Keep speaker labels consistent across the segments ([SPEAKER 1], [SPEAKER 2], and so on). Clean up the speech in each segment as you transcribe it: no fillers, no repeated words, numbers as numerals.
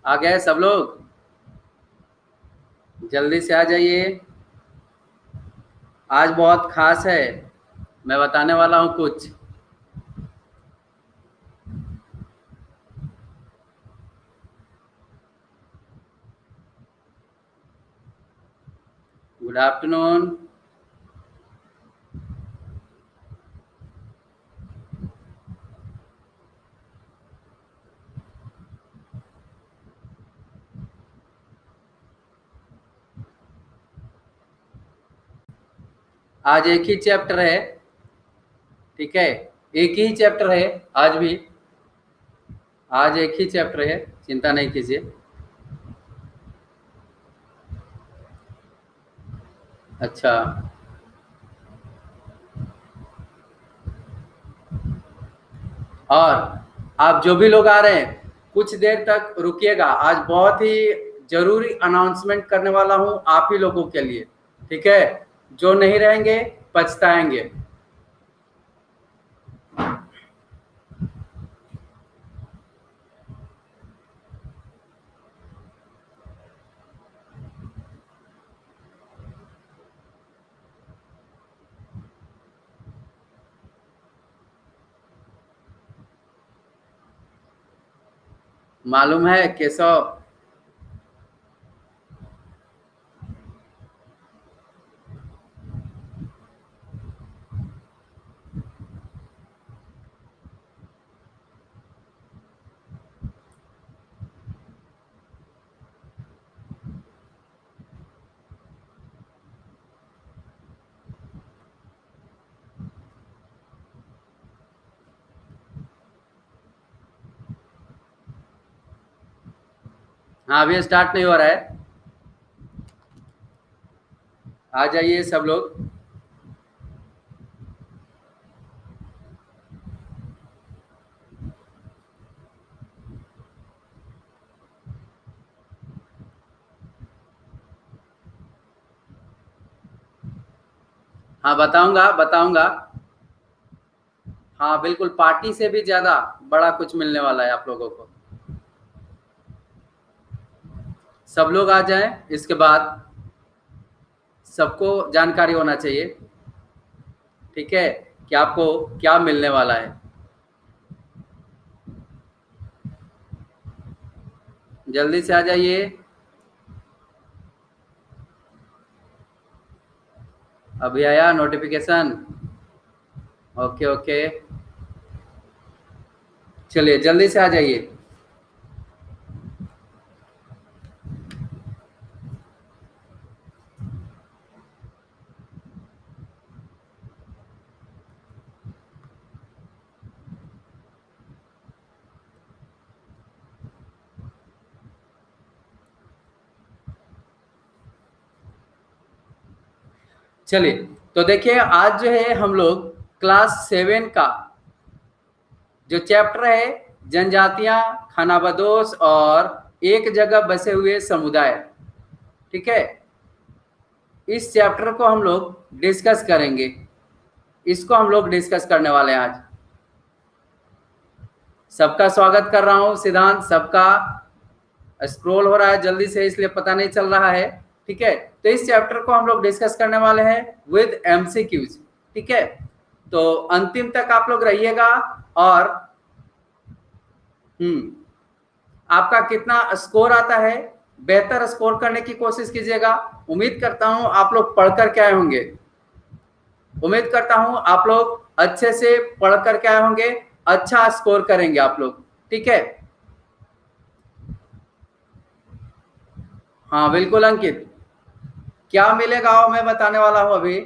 [SPEAKER 1] आ गए सब लोग? जल्दी से आ जाइए। आज बहुत खास है, मैं बताने वाला हूँ कुछ। Good afternoon. आज एक ही चैप्टर है, ठीक है? एक ही चैप्टर है आज भी। आज एक ही चैप्टर है, चिंता नहीं कीजिए। अच्छा, और आप जो भी लोग आ रहे हैं कुछ देर तक रुकिएगा। आज बहुत ही जरूरी अनाउंसमेंट करने वाला हूं आप ही लोगों के लिए, ठीक है? जो नहीं रहेंगे पछताएंगे। मालूम है केशव? हाँ, अभी स्टार्ट नहीं हो रहा है। आ जाइए सब लोग। हाँ, बताऊंगा बताऊंगा। हाँ बिल्कुल, पार्टी से भी ज्यादा बड़ा कुछ मिलने वाला है आप लोगों को। सब लोग आ जाएं, इसके बाद सबको जानकारी होना चाहिए, ठीक है, कि आपको क्या मिलने वाला है। जल्दी से आ जाइए। अभी आया नोटिफिकेशन? ओके ओके, चलिए जल्दी से आ जाइए। चलिए, तो देखिए आज जो है हम लोग क्लास 7 का जो चैप्टर है जनजातियां, खानाबदोश और एक जगह बसे हुए समुदाय, ठीक है, इस चैप्टर को हम लोग डिस्कस करेंगे। इसको हम लोग डिस्कस करने वाले हैं आज। सबका स्वागत कर रहा हूं। सिद्धांत, सबका स्क्रॉल हो रहा है जल्दी से, इसलिए पता नहीं चल रहा है, ठीक है? तो इस चैप्टर को हम लोग डिस्कस करने वाले हैं विद एमसीक्यूज, ठीक है? तो अंतिम तक आप लोग रहिएगा और आपका कितना स्कोर आता है, बेहतर स्कोर करने की कोशिश कीजिएगा। उम्मीद करता हूं आप लोग पढ़ कर के आए होंगे। उम्मीद करता हूं आप लोग अच्छे से पढ़ कर के आए होंगे, अच्छा स्कोर करेंगे आप लोग, ठीक है? हाँ बिल्कुल अंकित, क्या मिलेगा मैं बताने वाला हूं अभी,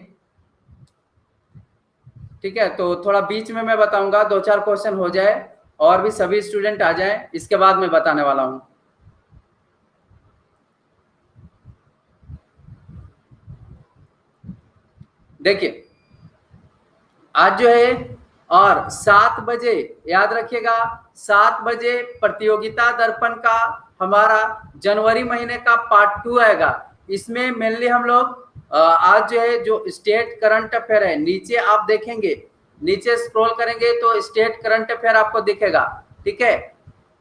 [SPEAKER 1] ठीक है? तो थोड़ा बीच में मैं बताऊंगा, 2-4 क्वेश्चन हो जाए और भी सभी स्टूडेंट आ जाएं, इसके बाद मैं बताने वाला हूं। देखिए आज जो है और 7 बजे याद रखिएगा, 7 बजे प्रतियोगिता दर्पण का हमारा जनवरी महीने का पार्ट 2 आएगा। इसमें मेनली हम लोग आज जो है जो स्टेट करंट अफेयर है, नीचे आप देखेंगे, नीचे स्क्रॉल करेंगे तो स्टेट करंट अफेयर आपको दिखेगा, ठीक है?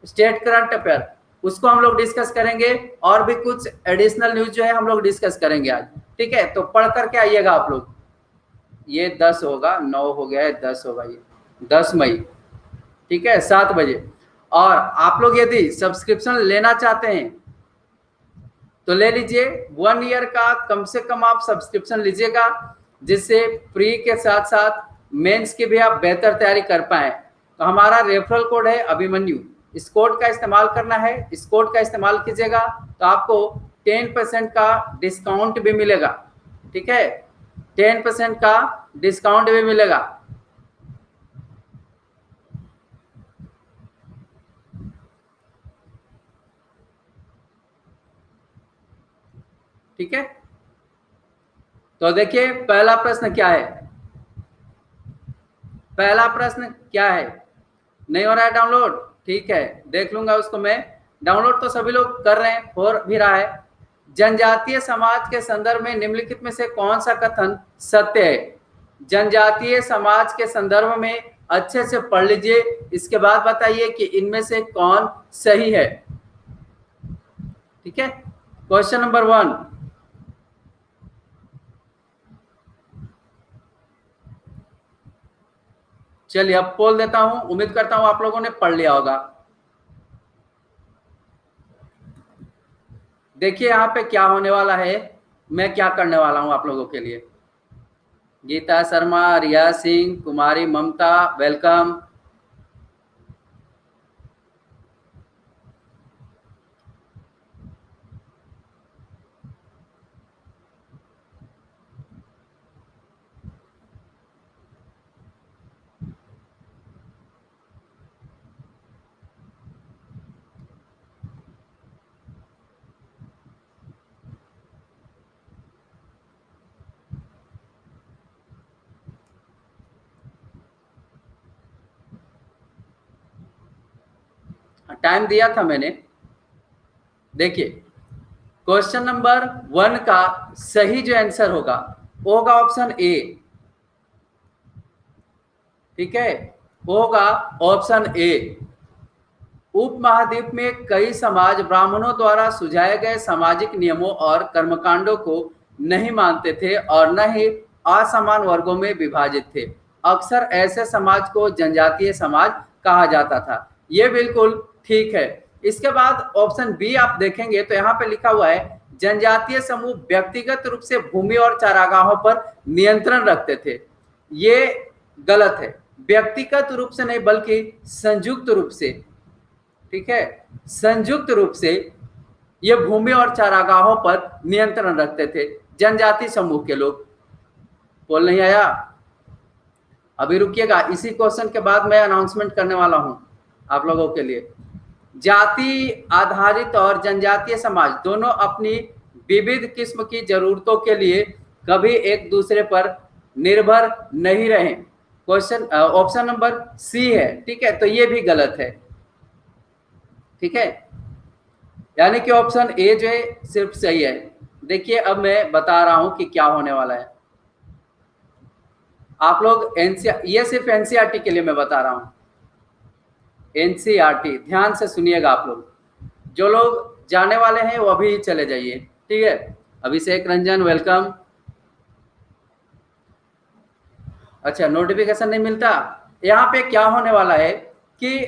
[SPEAKER 1] स्टेट करंट अफेयर उसको हम लोग डिस्कस करेंगे, और भी कुछ एडिशनल न्यूज जो है हम लोग डिस्कस करेंगे आज। ठीक है, तो पढ़ करके आइएगा आप लोग। ये 10 होगा, 9 हो गया है, 10 होगा, ये 10 मई, ठीक है, 7 बजे। और आप लोग यदि सब्सक्रिप्शन लेना चाहते हैं तो ले लीजिए, 1 ईयर का कम से कम आप सब्सक्रिप्शन लीजिएगा, जिससे प्री के साथ साथ मेंस की भी आप बेहतर तैयारी कर पाए। तो हमारा रेफरल कोड है अभिमन्यु, इस कोड का इस्तेमाल करना है, इस कोड का इस्तेमाल कीजिएगा तो आपको 10% का डिस्काउंट भी मिलेगा। ठीक है, 10% का डिस्काउंट भी मिलेगा। ठीक है, तो देखिए पहला प्रश्न क्या है। पहला प्रश्न क्या है, नहीं हो रहा है डाउनलोड? ठीक है, देख लूंगा उसको मैं। डाउनलोड तो सभी लोग कर रहे हैं, हो भी रहा है। जनजातीय समाज के संदर्भ में निम्नलिखित में से कौन सा कथन सत्य है? जनजातीय समाज के संदर्भ में अच्छे से पढ़ लीजिए, इसके बाद बताइए कि इनमें से कौन सही है। ठीक है, क्वेश्चन नंबर 1। चलिए अब पोल देता हूं, उम्मीद करता हूं आप लोगों ने पढ़ लिया होगा। देखिए यहाँ पे क्या होने वाला है, मैं क्या करने वाला हूं आप लोगों के लिए। गीता शर्मा, रिया सिंह, कुमारी ममता, वेलकम। टाइम दिया था मैंने। देखिए क्वेश्चन नंबर 1 का सही जो आंसर होगा वो होगा ऑप्शन ए। ठीक है, वो होगा ऑप्शन ए। उपमहाद्वीप में कई समाज ब्राह्मणों द्वारा सुझाए गए सामाजिक नियमों और कर्मकांडों को नहीं मानते थे और न ही असमान वर्गों में विभाजित थे। अक्सर ऐसे समाज को जनजातीय समाज कहा जाता था। ये बिल्कुल ठीक है। इसके बाद ऑप्शन बी आप देखेंगे तो यहाँ पे लिखा हुआ है जनजातीय समूह व्यक्तिगत रूप से भूमि और चारागाहों पर नियंत्रण रखते थे। ये गलत है, व्यक्तिगत रूप से नहीं बल्कि संयुक्त रूप से। ठीक है, संयुक्त रूप से ये भूमि और चारागाहों पर नियंत्रण रखते थे जनजाति समूह के लोग। बोल नहीं आया? अभी रुकिएगा, इसी क्वेश्चन के बाद मैं अनाउंसमेंट करने वाला हूं आप लोगों के लिए। जाति आधारित और जनजातीय समाज दोनों अपनी विविध किस्म की जरूरतों के लिए कभी एक दूसरे पर निर्भर नहीं रहे। क्वेश्चन ऑप्शन नंबर सी है। ठीक है, तो ये भी गलत है। ठीक है, यानी कि ऑप्शन ए जो है सिर्फ सही है। देखिए अब मैं बता रहा हूं कि क्या होने वाला है। आप लोग ये सिर्फ एनसीईआरटी के लिए मैं बता रहा हूं। एनसीईआरटी ध्यान से सुनिएगा आप लोग, जो लोग जाने वाले हैं वो अभी चले जाइए। ठीक है, अभिषेक रंजन वेलकम। अच्छा, नोटिफिकेशन नहीं मिलता। यहाँ पे क्या होने वाला है कि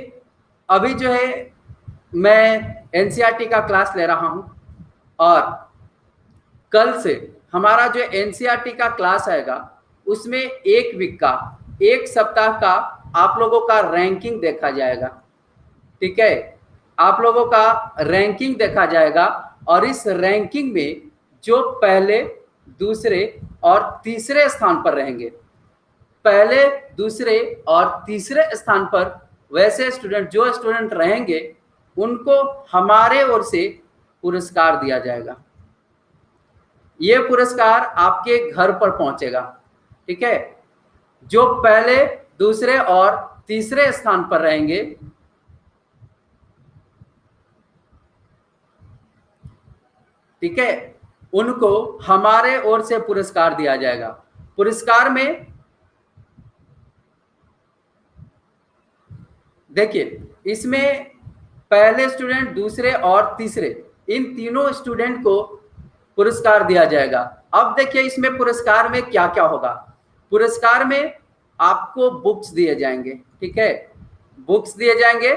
[SPEAKER 1] अभी जो है मैं एनसीईआरटी का क्लास ले रहा हूं और कल से हमारा जो एनसीईआरटी का क्लास आएगा उसमें एक वीक का, एक सप्ताह का आप लोगों का रैंकिंग देखा जाएगा। ठीक है, आप लोगों का रैंकिंग देखा जाएगा और इस रैंकिंग में जो पहले, दूसरे और तीसरे स्थान पर रहेंगे, पहले, दूसरे और तीसरे स्थान पर वैसे स्टूडेंट, जो स्टूडेंट रहेंगे उनको हमारे ओर से पुरस्कार दिया जाएगा। ये पुरस्कार आपके घर पर पहुंचेगा। ठीक है, जो पहले, दूसरे और तीसरे स्थान पर रहेंगे, ठीक है, उनको हमारे ओर से पुरस्कार दिया जाएगा। पुरस्कार में देखिए, इसमें पहले स्टूडेंट, दूसरे और तीसरे, इन तीनों स्टूडेंट को पुरस्कार दिया जाएगा। अब देखिए इसमें पुरस्कार में क्या क्या होगा। पुरस्कार में आपको बुक्स दिए जाएंगे, ठीक है, बुक्स दिए जाएंगे,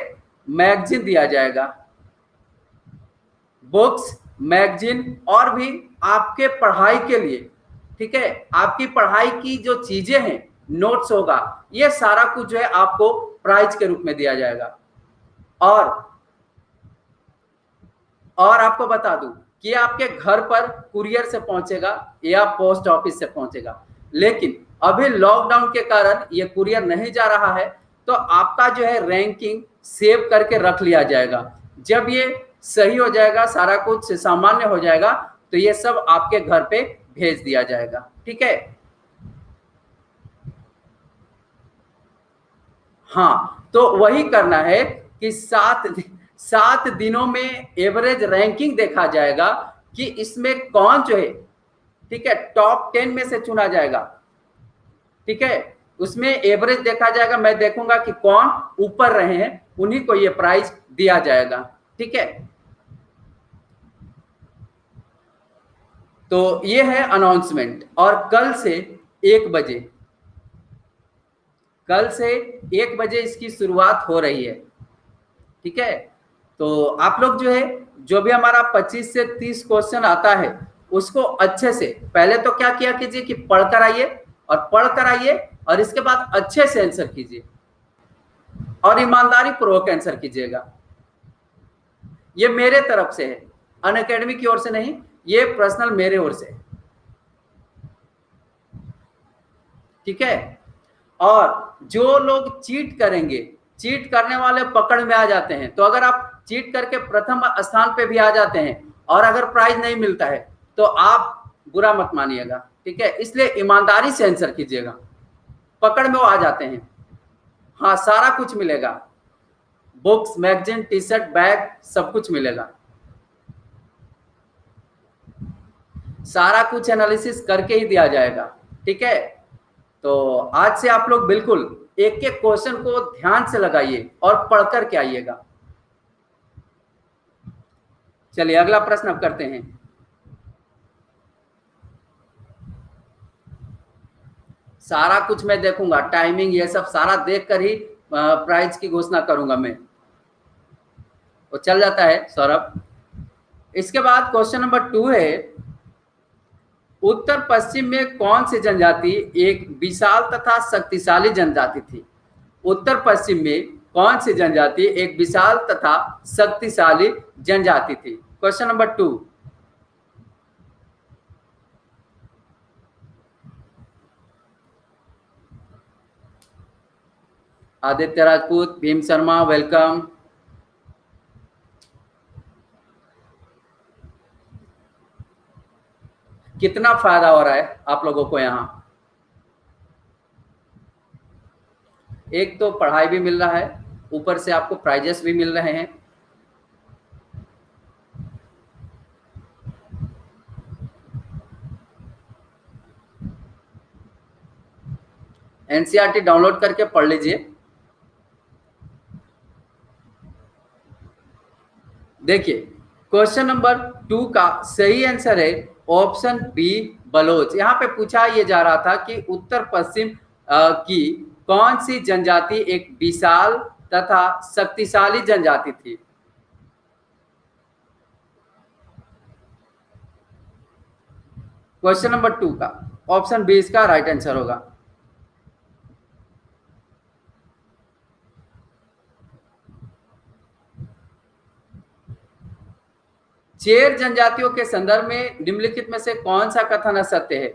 [SPEAKER 1] मैगजीन दिया जाएगा, बुक्स, मैगजीन, और भी आपके पढ़ाई के लिए, ठीक है, आपकी पढ़ाई की जो चीजें हैं, नोट्स होगा, ये सारा कुछ जो है आपको प्राइज के रूप में दिया जाएगा। और आपको बता दूं कि आपके घर पर कुरियर से पहुंचेगा या पोस्ट ऑफिस से पहुंचेगा, लेकिन अभी लॉकडाउन के कारण ये कुरियर नहीं जा रहा है, तो आपका जो है रैंकिंग सेव करके रख लिया जाएगा। जब ये सही हो जाएगा, सारा कुछ सामान्य हो जाएगा, तो ये सब आपके घर पे भेज दिया जाएगा, ठीक है। हाँ, तो वही करना है कि 7 दिनों में एवरेज रैंकिंग देखा जाएगा कि इसमें कौन जो है, ठीक है, टॉप 10 में से चुना जाएगा, ठीक है, उसमें एवरेज देखा जाएगा। मैं देखूंगा कि कौन ऊपर रहे हैं, उन्हीं को ये प्राइज दिया जाएगा, ठीक है। तो ये है अनाउंसमेंट। और कल से 1 बजे इसकी शुरुआत हो रही है, ठीक है। तो आप लोग जो है, जो भी हमारा 25 से 30 क्वेश्चन आता है, उसको अच्छे से पहले तो क्या किया कीजिए कि पढ़ कर आइए, और इसके बाद अच्छे से आंसर कीजिए और ईमानदारी पूर्वक आंसर कीजिएगा। ये मेरे तरफ से है, अनअकैडमी की ओर से नहीं, ये पर्सनल मेरे ओर से, ठीक है। और जो लोग चीट करेंगे, चीट करने वाले पकड़ में आ जाते हैं, तो अगर आप चीट करके प्रथम स्थान पे भी आ जाते हैं और अगर प्राइज नहीं मिलता है, तो आप बुरा मत मानिएगा, ठीक है। इसलिए ईमानदारी से आंसर कीजिएगा, पकड़ में वो आ जाते हैं। हाँ, सारा कुछ मिलेगा, books, magazine, T shirt, bag, सब कुछ मिलेगा, सारा कुछ एनालिसिस करके ही दिया जाएगा, ठीक है। तो आज से आप लोग बिल्कुल एक एक क्वेश्चन को ध्यान से लगाइए और पढ़ कर के आइएगा। चलिए अगला प्रश्न अब करते हैं। सारा कुछ मैं देखूंगा, टाइमिंग ये सब सारा देख कर ही प्राइज की घोषणा करूंगा मैं। वो चल जाता है सौरभ। इसके बाद क्वेश्चन नंबर 2 है, उत्तर पश्चिम में कौन सी जनजाति एक विशाल तथा शक्तिशाली जनजाति थी। उत्तर पश्चिम में कौन सी जनजाति एक विशाल तथा शक्तिशाली जनजाति थी। Question number 2। Aditya Rajput, Bhim Sharma, welcome. कितना फायदा हो रहा है आप लोगों को यहाँ। एक तो पढ़ाई भी मिल रहा है, ऊपर से आपको प्राइजेस भी मिल रहे हैं। एनसीईआरटी डाउनलोड करके पढ़ लीजिए। देखिए क्वेश्चन नंबर 2 का सही आंसर है ऑप्शन बी, बलोच। यहाँ पे पूछा ये जा रहा था कि उत्तर पश्चिम की कौन सी जनजाति एक विशाल तथा शक्तिशाली जनजाति थी। क्वेश्चन नंबर 2 का ऑप्शन बी इसका राइट आंसर होगा। चेर जनजातियों के संदर्भ में निम्नलिखित में से कौन सा कथन असत्य है।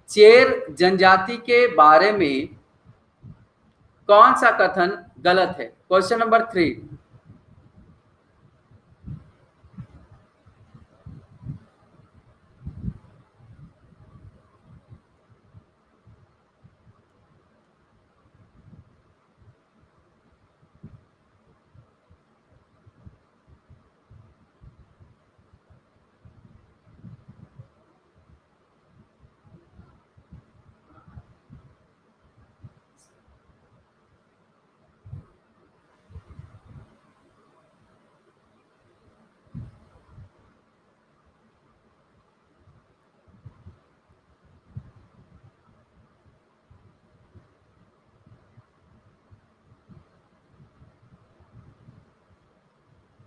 [SPEAKER 1] चेर जनजाति के बारे में कौन सा कथन गलत है। Question number 3।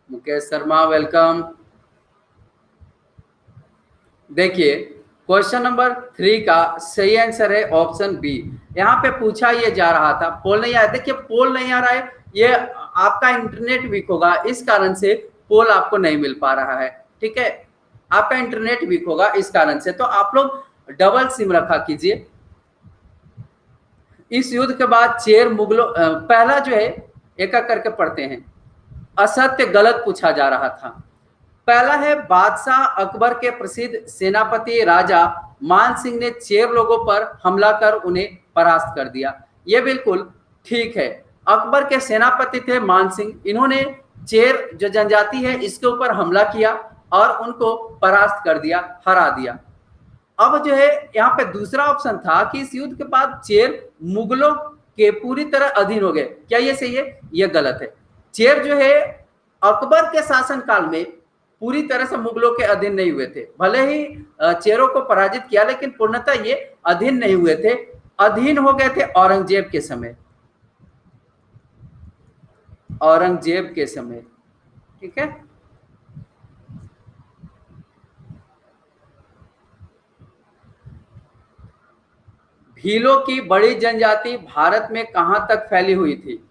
[SPEAKER 1] Mukesh Sharma welcome. देखिए क्वेश्चन नंबर 3 का सही आंसर है ऑप्शन बी। यहाँ पे पूछा ये जा रहा था, पोल नहीं आया। देखिए पोल नहीं आ रहा है, ये आपका इंटरनेट वीक होगा, इस कारण से पोल आपको नहीं मिल पा रहा है। ठीक है, आपका इंटरनेट वीक होगा इस कारण से, तो आप लोग डबल सिम रखा कीजिए। इस युद्ध के बाद चेर मुगलों, पहला जो है एक एक करके पढ़ते हैं। असत्य गलत पूछा जा रहा था। पहला है बादशाह अकबर के प्रसिद्ध सेनापति राजा मान सिंह ने चेर लोगों पर हमला कर उन्हें परास्त कर दिया। ये बिल्कुल ठीक है। अकबर के सेनापति थे मान सिंह, इन्होंने चेर जो जनजाति है इसके ऊपर हमला किया और उनको परास्त कर दिया, हरा दिया। अब जो है यहाँ पे दूसरा ऑप्शन था कि इस युद्ध के बाद चेर मुगलों के पूरी तरह अधीन हो गए। क्या ये सही है? ये गलत है। चेर जो है अकबर के शासन काल में पूरी तरह से मुगलों के अधीन नहीं हुए थे। भले ही चेरों को पराजित किया, लेकिन पूर्णतः ये अधीन नहीं हुए थे। अधीन हो गए थे औरंगजेब के समय, औरंगजेब के समय। ठीक है, भीलों की बड़ी जनजाति भारत में कहां तक फैली हुई थी?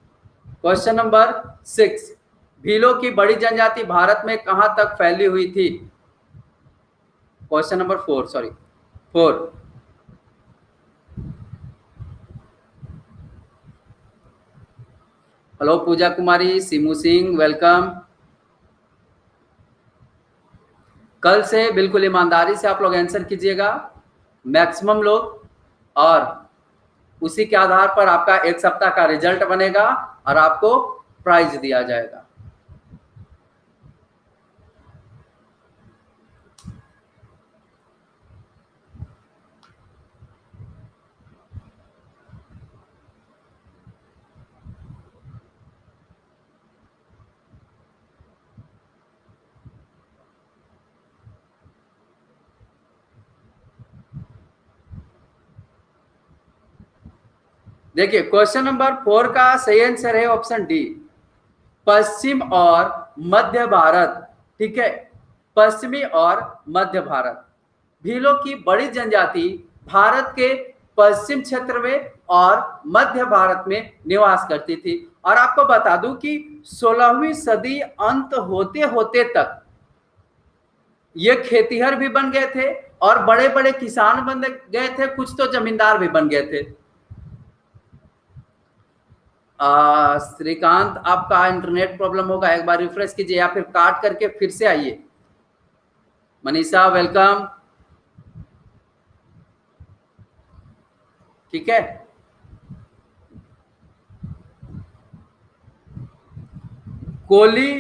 [SPEAKER 1] क्वेश्चन नंबर 6, भीलों की बड़ी जनजाति भारत में कहां तक फैली हुई थी? Question number 4, sorry 4। हेलो पूजा कुमारी, सिमू सिंह वेलकम। कल से बिल्कुल ईमानदारी से आप लोग आंसर कीजिएगा, मैक्सिमम लोग, और उसी के आधार पर आपका एक सप्ताह का रिजल्ट बनेगा और आपको प्राइज दिया जाएगा। देखिए क्वेश्चन नंबर 4 का सही आंसर है ऑप्शन डी, पश्चिम और मध्य भारत। ठीक है, पश्चिमी और मध्य भारत। भीलों की बड़ी जनजाति भारत के पश्चिम क्षेत्र में और मध्य भारत में निवास करती थी। और आपको बता दूं कि 16वीं सदी अंत होते होते तक ये खेतीहर भी बन गए थे और बड़े बड़े किसान बन गए थे, कुछ तो जमींदार भी बन गए थे। श्रीकांत, आपका इंटरनेट प्रॉब्लम होगा, एक बार रिफ्रेश कीजिए या फिर काट करके फिर से आइए। मनीषा वेलकम। ठीक है, कोली,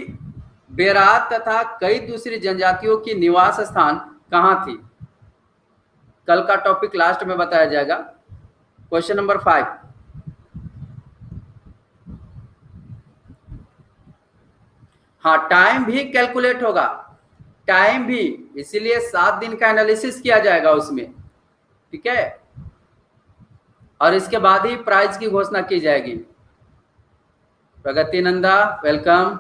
[SPEAKER 1] बेरात तथा कई दूसरी जनजातियों की निवास स्थान कहां थी? कल का टॉपिक लास्ट में बताया जाएगा। क्वेश्चन नंबर 5, हाँ टाइम भी कैलकुलेट होगा, टाइम भी, इसीलिए 7 दिन का एनालिसिस किया जाएगा उसमें। ठीक है, और इसके बाद ही प्राइज की घोषणा की जाएगी। प्रगति नंदा वेलकम।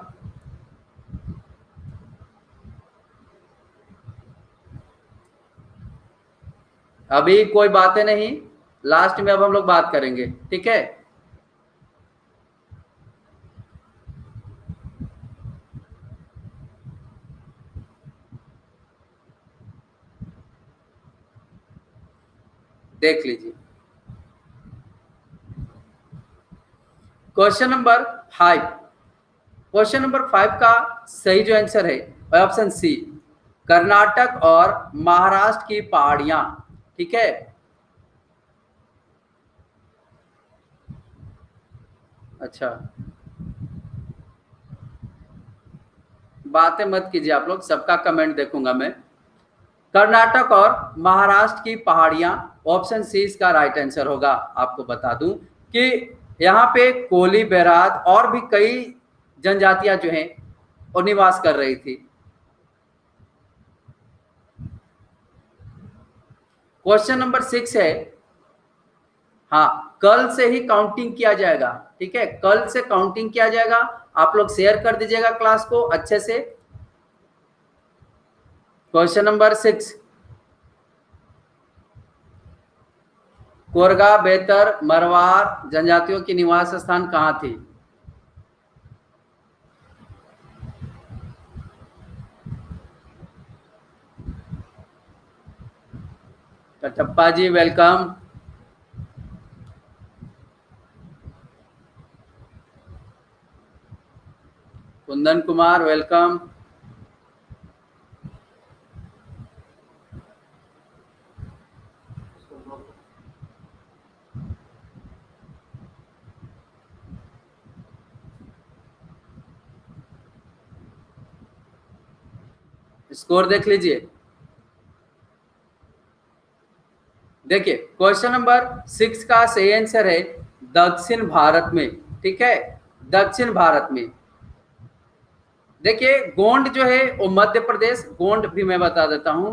[SPEAKER 1] अभी कोई बातें नहीं, लास्ट में अब हम लोग बात करेंगे। ठीक है, देख लीजिए क्वेश्चन नंबर 5। क्वेश्चन नंबर 5 का सही जो आंसर है ऑप्शन सी, कर्नाटक और महाराष्ट्र की पहाड़ियां। ठीक है, अच्छा बातें मत कीजिए आप लोग, सबका कमेंट देखूंगा मैं। कर्नाटक और महाराष्ट्र की पहाड़ियां, ऑप्शन सी इसका राइट आंसर होगा। आपको बता दूं कि यहाँ पे कोली, बेरात और भी कई जनजातियां जो हैं वो निवास कर रही थी। क्वेश्चन नंबर 6 है, हाँ कल से ही काउंटिंग किया जाएगा, ठीक है, कल से काउंटिंग किया जाएगा। आप लोग शेयर कर दीजिएगा क्लास को अच्छे से। क्वेश्चन नंबर 6, कोरगा, बेतर, मरवार जनजातियों की निवास स्थान कहाँ थी? Kattappa ji welcome. Kundan Kumar welcome. Score देख लीजिए। देखिए क्वेश्चन नंबर 6 का सही आंसर है दक्षिण भारत में, ठीक है, दक्षिण भारत में। देखिए गोंड जो है वो मध्य प्रदेश, गोंड भी मैं बता देता हूं।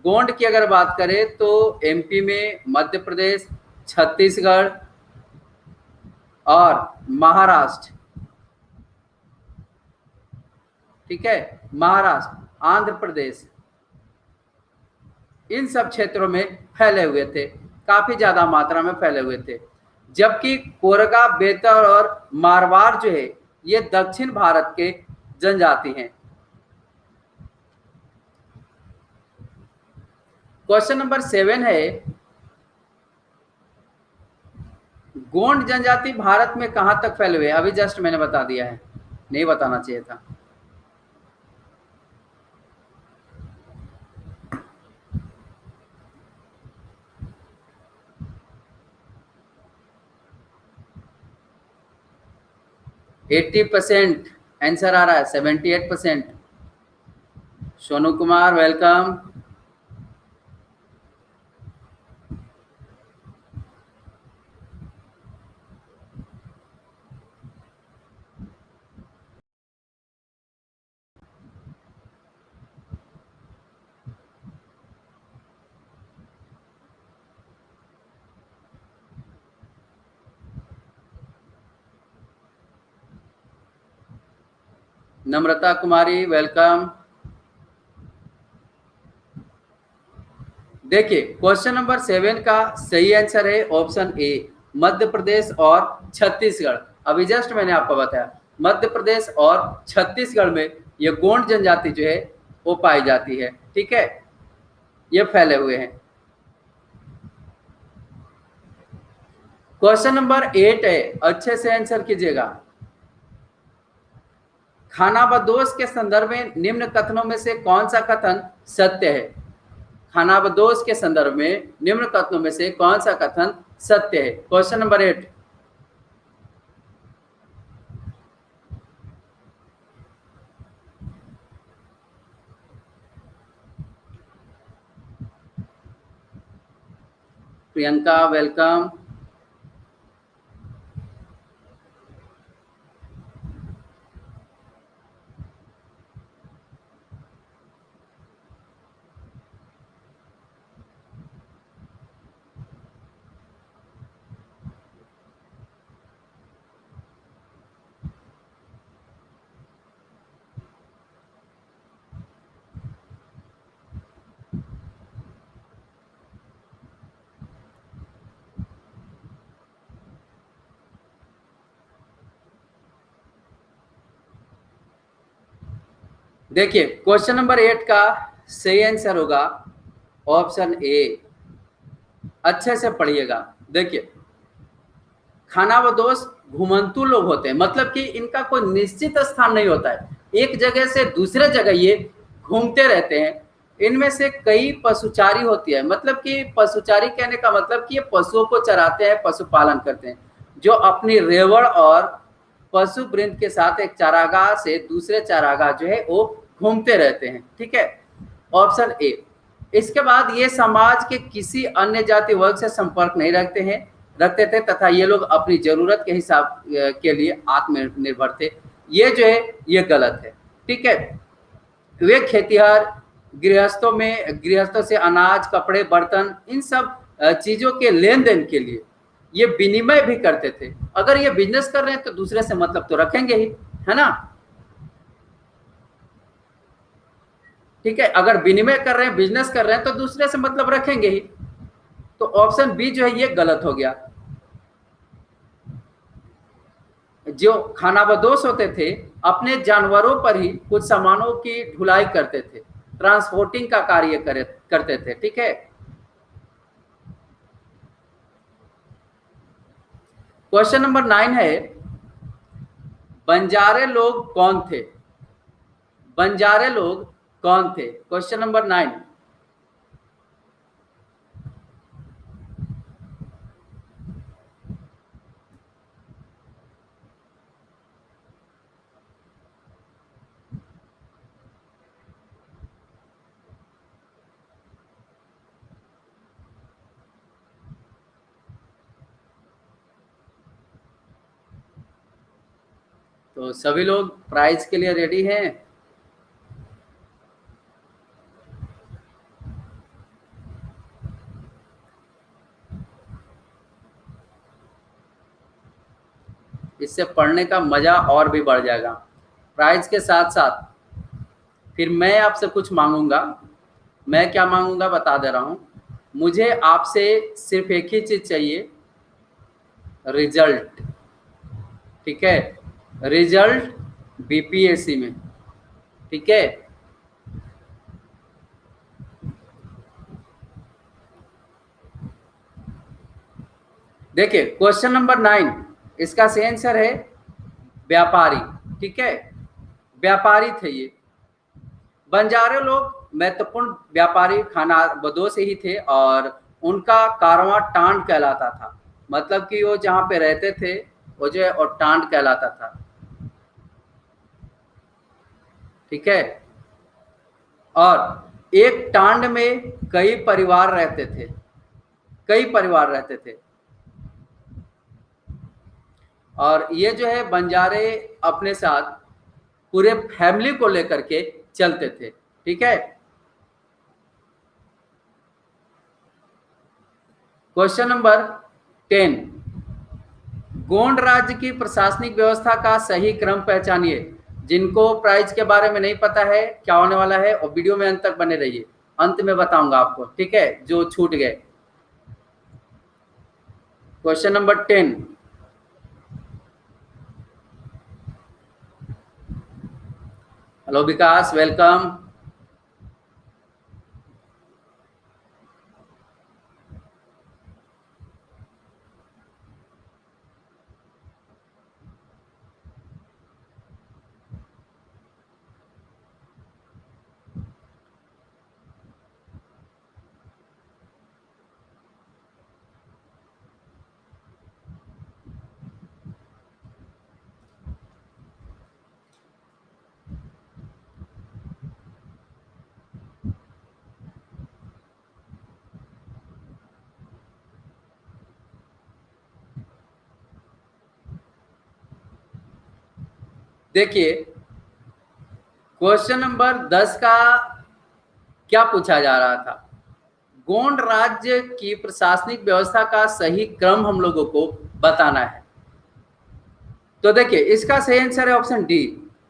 [SPEAKER 1] गोंड की अगर बात करें तो एमपी में, मध्य प्रदेश, छत्तीसगढ़ और महाराष्ट्र, ठीक है, महाराष्ट्र, आंध्र प्रदेश, इन सब क्षेत्रों में फैले हुए थे, काफी ज्यादा मात्रा में फैले हुए थे। जबकि कोरगा, बेतर और मारवाड़ जो है ये दक्षिण भारत के जनजाति हैं। क्वेश्चन नंबर 7 है, गोंड जनजाति भारत में कहां तक फैले हुए? अभी जस्ट मैंने बता दिया है, नहीं बताना चाहिए था। एट्टी परसेंट आंसर आ रहा है, 78%। सोनू कुमार वेलकम। नम्रता कुमारी वेलकम। देखिए क्वेश्चन नंबर 7 का सही आंसर है ऑप्शन ए, मध्य प्रदेश और छत्तीसगढ़। अभी जस्ट मैंने आपको बताया मध्य प्रदेश और छत्तीसगढ़ में ये गोंड जनजाति जो है वो पाई जाती है, ठीक है, ये फैले हुए हैं। क्वेश्चन नंबर 8 है, अच्छे से आंसर कीजिएगा। खानाबदोश के संदर्भ में निम्न कथनों में से कौन सा कथन सत्य है? खानाबदोश के संदर्भ में निम्न कथनों में से कौन सा कथन सत्य है? Question number 8। प्रियंका वेलकम। देखिए क्वेश्चन नंबर 8 का सही आंसर होगा ऑप्शन ए। अच्छे से पढ़िएगा। देखिए खानाबदोश घुमंतु लोग होते हैं, मतलब कि इनका कोई निश्चित स्थान नहीं होता है, एक जगह से दूसरे जगह ये घूमते रहते हैं। इनमें से कई पशुचारी होती है, मतलब कि पशुचारी कहने का मतलब कि ये पशुओं को चराते हैं, पशुपालन करते हैं, जो अपनी रेवड़ और पशु वृंद के साथ एक चारागाह से दूसरे चारागाह जो है वो घूमते रहते हैं, ठीक है, ऑप्शन ए। इसके बाद ये समाज के किसी अन्य जाति वर्ग से संपर्क नहीं रखते थे तथा ये लोग अपनी जरूरत के हिसाब के लिए आत्मनिर्भर थे। ये जो है ये गलत है, ठीक है। वे खेतीहर, गृहस्थों से अनाज, कपड़े, बर्तन, इन सब चीजों के लेन देन के लिए ये विनिमय भी करते थे। अगर ये बिजनेस कर रहे हैं तो दूसरे से मतलब तो रखेंगे ही, है ना। ठीक है, अगर विनिमय कर रहे हैं, बिजनेस कर रहे हैं तो दूसरे से मतलब रखेंगे ही। तो ऑप्शन बी जो है ये गलत हो गया। जो खानाबदोश होते थे अपने जानवरों पर ही कुछ सामानों की ढुलाई करते थे, ट्रांसपोर्टिंग का कार्य करते थे। ठीक है, क्वेश्चन नंबर 9 है, बंजारे लोग कौन थे? बंजारे लोग कौन थे? Question number 9। तो सभी लोग प्राइज के लिए रेडी हैं? इससे पढ़ने का मजा और भी बढ़ जाएगा। प्राइज के साथ साथ फिर मैं आपसे कुछ मांगूंगा। मैं क्या मांगूंगा बता दे रहा हूं। मुझे आपसे सिर्फ एक ही चीज चाहिए, रिजल्ट। ठीक है, रिजल्ट बीपीएससी में। ठीक है, देखिए क्वेश्चन नंबर 9, इसका सही आंसर है व्यापारी। ठीक है, व्यापारी थे ये। बंजारे लोग महत्वपूर्ण व्यापारी खानाबदोश से ही थे और उनका कारवां टांड कहलाता था। मतलब कि वो जहाँ पे रहते थे वो जो है और टांड कहलाता था। ठीक है, और एक टांड में कई परिवार रहते थे, कई परिवार रहते थे। और ये जो है बंजारे अपने साथ पूरे फैमिली को लेकर के चलते थे। ठीक है, क्वेश्चन नंबर 10, गोंड राज्य की प्रशासनिक व्यवस्था का सही क्रम पहचानिए। जिनको प्राइज के बारे में नहीं पता है क्या होने वाला है, और वीडियो में अंत तक बने रहिए, अंत में बताऊंगा आपको। ठीक है, जो छूट गए। क्वेश्चन नंबर 10, हेलो विकास, वेलकम। देखिए क्वेश्चन नंबर 10 का क्या पूछा जा रहा था, गोंड राज्य की प्रशासनिक व्यवस्था का सही क्रम हम लोगों को बताना है। तो देखिए इसका सही आंसर है ऑप्शन डी,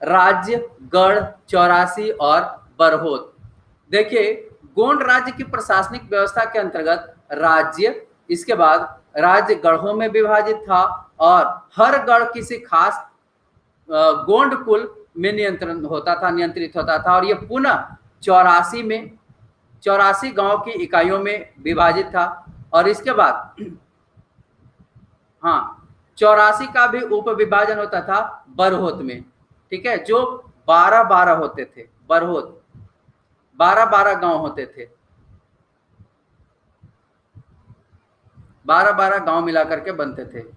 [SPEAKER 1] राज्य, गढ़, चौरासी और बरहोत। देखिए गोंड राज्य की प्रशासनिक व्यवस्था के अंतर्गत राज्य, इसके बाद राज्य गढ़ों में विभाजित था और हर गढ़ किसी खास गोंड कुल में नियंत्रण होता था, नियंत्रित होता था। और ये पुनः 84 में 84 गांव की इकाइयों में विभाजित था। और इसके बाद हाँ 84 का भी उप विभाजन होता था बरहोत में। ठीक है, जो 12-12 होते थे, बरहोत 12-12 गांव होते थे, 12-12 गांव मिला करके बनते थे।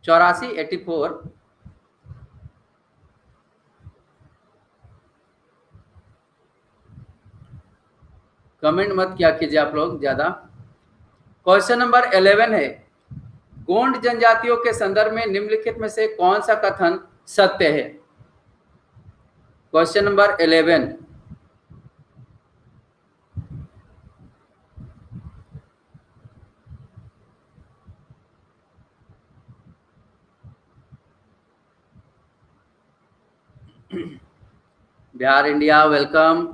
[SPEAKER 1] 84, 84। कमेंट मत किया कीजिए आप लोग ज्यादा। क्वेश्चन नंबर 11 है, गोंड जनजातियों के संदर्भ में निम्नलिखित में से कौन सा कथन सत्य है? Question number 11, Bihar India, welcome.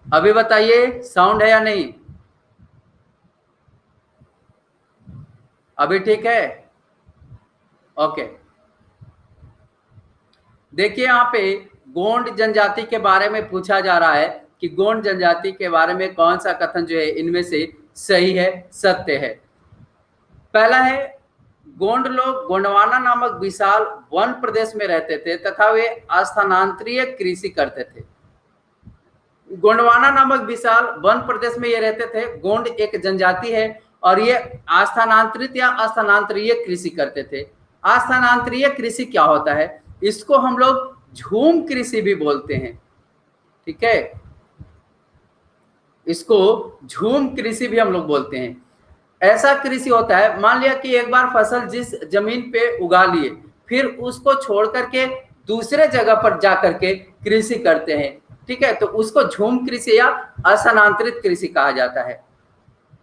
[SPEAKER 1] अभी बताइए साउंड है या नहीं? अभी ठीक है? ओके। देखिए यहाँ पे गोंड जनजाति के बारे में पूछा जा रहा है कि गोंड जनजाति के बारे में कौन सा कथन जो है इनमें से सही है, सत्य है। पहला है, गोंड लोग गोंडवाना नामक विशाल वन प्रदेश में रहते थे तथा वे स्थानांतरीय कृषि करते थे। गोंडवाना नामक विशाल वन प्रदेश में ये रहते थे। गोंड एक जनजाति है और ये स्थानांतरित या स्थानांतरीय कृषि करते थे। स्थानांतरीय कृषि क्या होता है? इसको हम लोग झूम कृषि भी बोलते हैं, ठीक है, इसको झूम कृषि भी हम लोग बोलते हैं। ऐसा कृषि होता है, मान लिया कि एक बार फसल जिस जमीन पे उगा लिए, फिर उसको छोड़ करके दूसरे जगह पर जाकर के कृषि करते हैं, ठीक है, तो उसको झूम कृषि या स्थानांतरित कृषि कहा जाता है,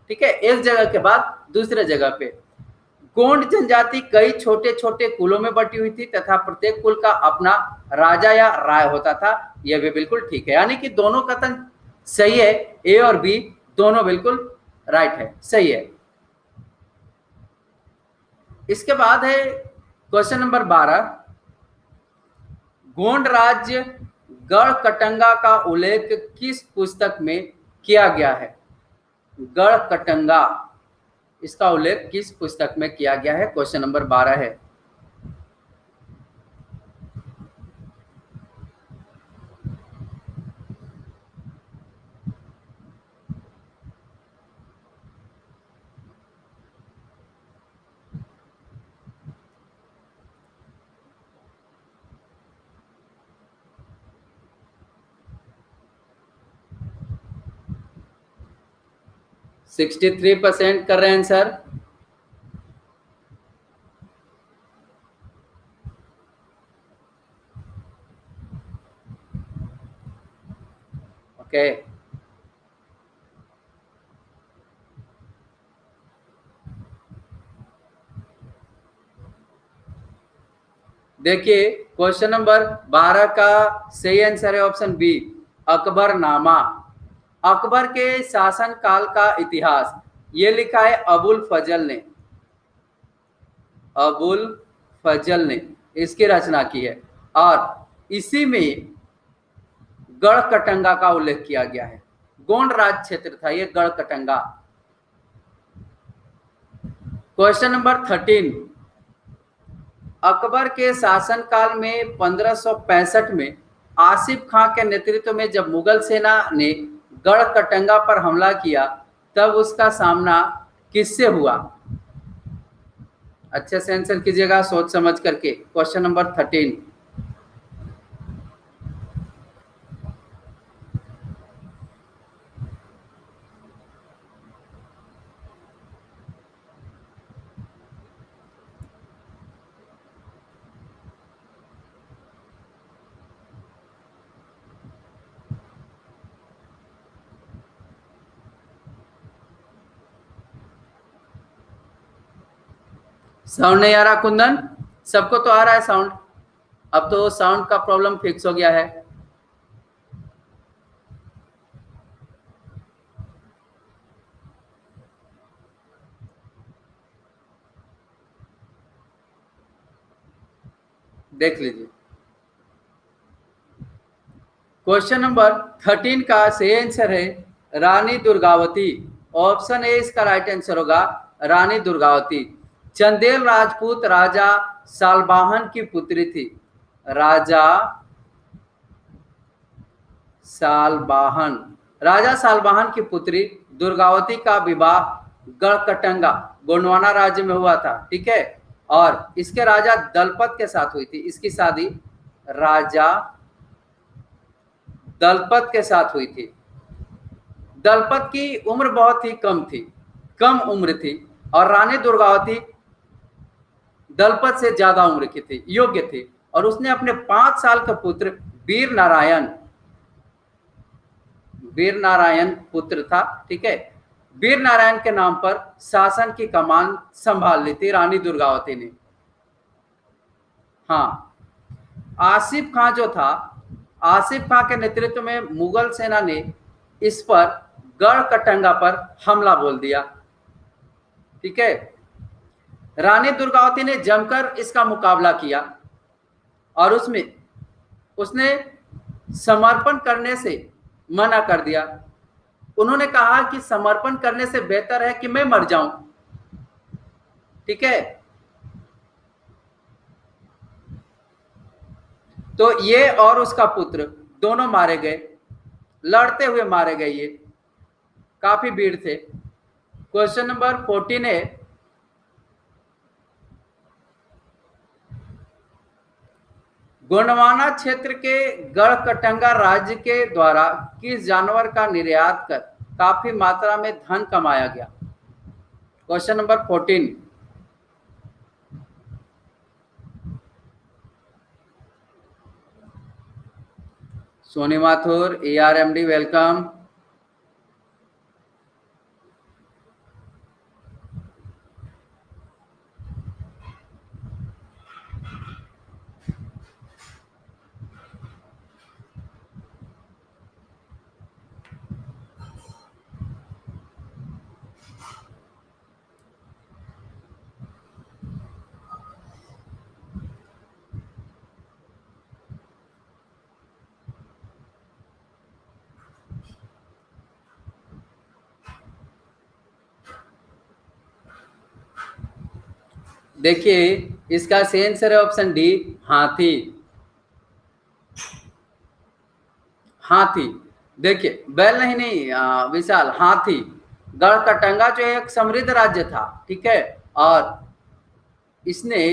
[SPEAKER 1] ठीक है, एक जगह के बाद दूसरे जगह पे। गोंड जनजाति कई छोटे छोटे कुलों में बटी हुई थी तथा प्रत्येक कुल का अपना राजा या राय होता था। यह भी बिल्कुल ठीक है, यानी कि दोनों कथन सही है, ए और बी दोनों बिल्कुल राइट है, सही है। इसके बाद है क्वेश्चन नंबर 12, गोंड राज्य गढ़कटंगा का उल्लेख किस पुस्तक में किया गया है? गढ़कटंगा, इसका उल्लेख किस पुस्तक में किया गया है? क्वेश्चन नंबर 12 है। सिक्सटी 63% कर रहे हैं आंसर। ओके, देखिए क्वेश्चन नंबर 12 का सही आंसर है ऑप्शन बी, अकबरनामा। अकबर के शासन काल का इतिहास ये लिखा है अबुल फजल ने, अबुल फजल ने इसकी रचना की है और इसी में गढ़कटंगा का उल्लेख किया गया है। गोंड राज क्षेत्र था ये गढ़कटंगा। क्वेश्चन नंबर 13, अकबर के शासनकाल में 1565 में आसिफ खां के नेतृत्व में जब मुगल सेना ने गढ़कटंगा पर हमला किया तब उसका सामना किससे हुआ? अच्छे से आंसर कीजिएगा सोच समझ करके। क्वेश्चन नंबर 13, साउंड नहीं आ रहा कुंदन? सबको तो आ रहा है साउंड, अब तो साउंड का प्रॉब्लम फिक्स हो गया है। देख लीजिए क्वेश्चन नंबर 13 का सही आंसर है रानी दुर्गावती। ऑप्शन ए इसका राइट आंसर होगा, रानी दुर्गावती। चंदेल राजपूत राजा सालबाहन की पुत्री थी। राजा सालबाहन, राजा सालबाहन की पुत्री दुर्गावती का विवाह गढ़कटंगा गोंडवाना राज्य में हुआ था, ठीक है। और इसके राजा दलपत के साथ हुई थी। इसकी शादी राजा दलपत के साथ हुई थी। दलपत की उम्र बहुत ही कम थी, कम उम्र थी, और रानी दुर्गावती दलपत से ज्यादा उम्र की थी, योग्य थी। और उसने अपने 5 साल का पुत्र वीर नारायण पुत्र था, ठीक है, वीर नारायण के नाम पर शासन की कमान संभाल ली थी रानी दुर्गावती ने। हाँ, आसिफ खां जो था, आसिफ खां के नेतृत्व में मुगल सेना ने इस पर गढ़ कटंगा पर हमला बोल दिया, ठीक है। रानी दुर्गावती ने जमकर इसका मुकाबला किया और उसने समर्पण करने से मना कर दिया। उन्होंने कहा कि समर्पण करने से बेहतर है कि मैं मर जाऊं, ठीक है। तो ये और उसका पुत्र दोनों मारे गए, लड़ते हुए मारे गए। ये काफी वीर थे। क्वेश्चन नंबर 14 है, गोंडवाना क्षेत्र के गढ़कटंगा राज्य के द्वारा किस जानवर का निर्यात कर काफी मात्रा में धन कमाया गया? Question number 14। Soni Mathur, ARMD, welcome. देखिए, इसका सही आंसर है ऑप्शन डी, हाथी। हाथी, देखिए, बैल नहीं विशाल, हाथी। गढ़कटंगा जो एक समृद्ध राज्य था, ठीक है, और इसने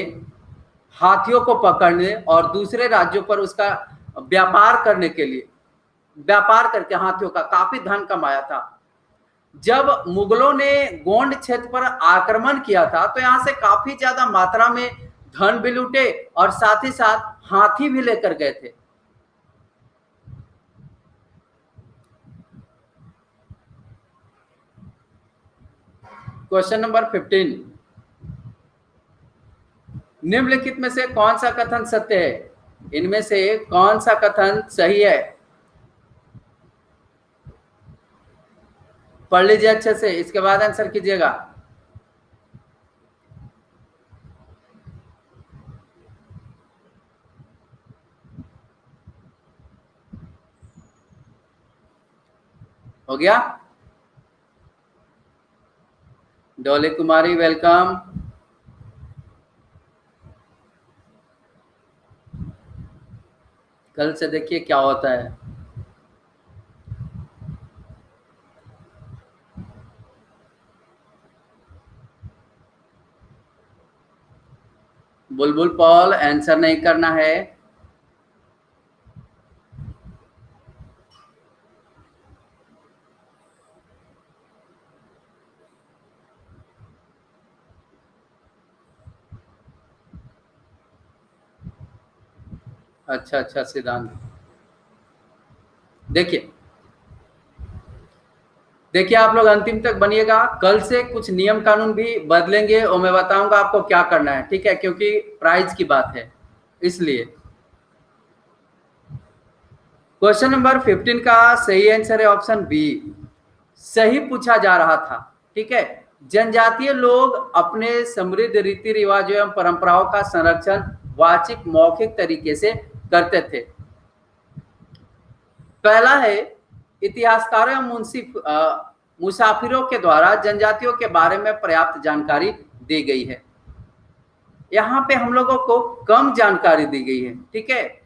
[SPEAKER 1] हाथियों को पकड़ने और दूसरे राज्यों पर उसका व्यापार करने के लिए, व्यापार करके हाथियों का काफी धन कमाया था। जब मुगलों ने गोंड क्षेत्र पर आक्रमण किया था तो यहां से काफी ज्यादा मात्रा में धन भी लूटे और साथ ही साथ हाथी भी लेकर गए थे। क्वेश्चन नंबर 15, निम्नलिखित में से कौन सा कथन सत्य है? इनमें से कौन सा कथन सही है? पढ़ लीजिए अच्छे से, इसके बाद आंसर कीजिएगा। हो गया? डोली कुमारी, वेलकम। कल से देखिए क्या होता है। बुलबुल पॉल, आंसर नहीं करना है। अच्छा अच्छा सिद्धांत, देखिए देखिए आप लोग अंतिम तक बनिएगा। कल से कुछ नियम कानून भी बदलेंगे और मैं बताऊंगा आपको क्या करना है, ठीक है, क्योंकि प्राइज की बात है इसलिए। क्वेश्चन नंबर 15 का सही आंसर है ऑप्शन बी, सही पूछा जा रहा था, ठीक है। जनजातीय लोग अपने समृद्ध रीति रिवाजों एवं परंपराओं का संरक्षण वाचिक मौखिक तरीके से करते थे। पहला है, इतिहासकारों एवं मुसाफिरों के द्वारा जनजातियों के बारे में पर्याप्त जानकारी दी गई है। यहाँ पे हम लोगों को कम जानकारी दी गई है, ठीक है,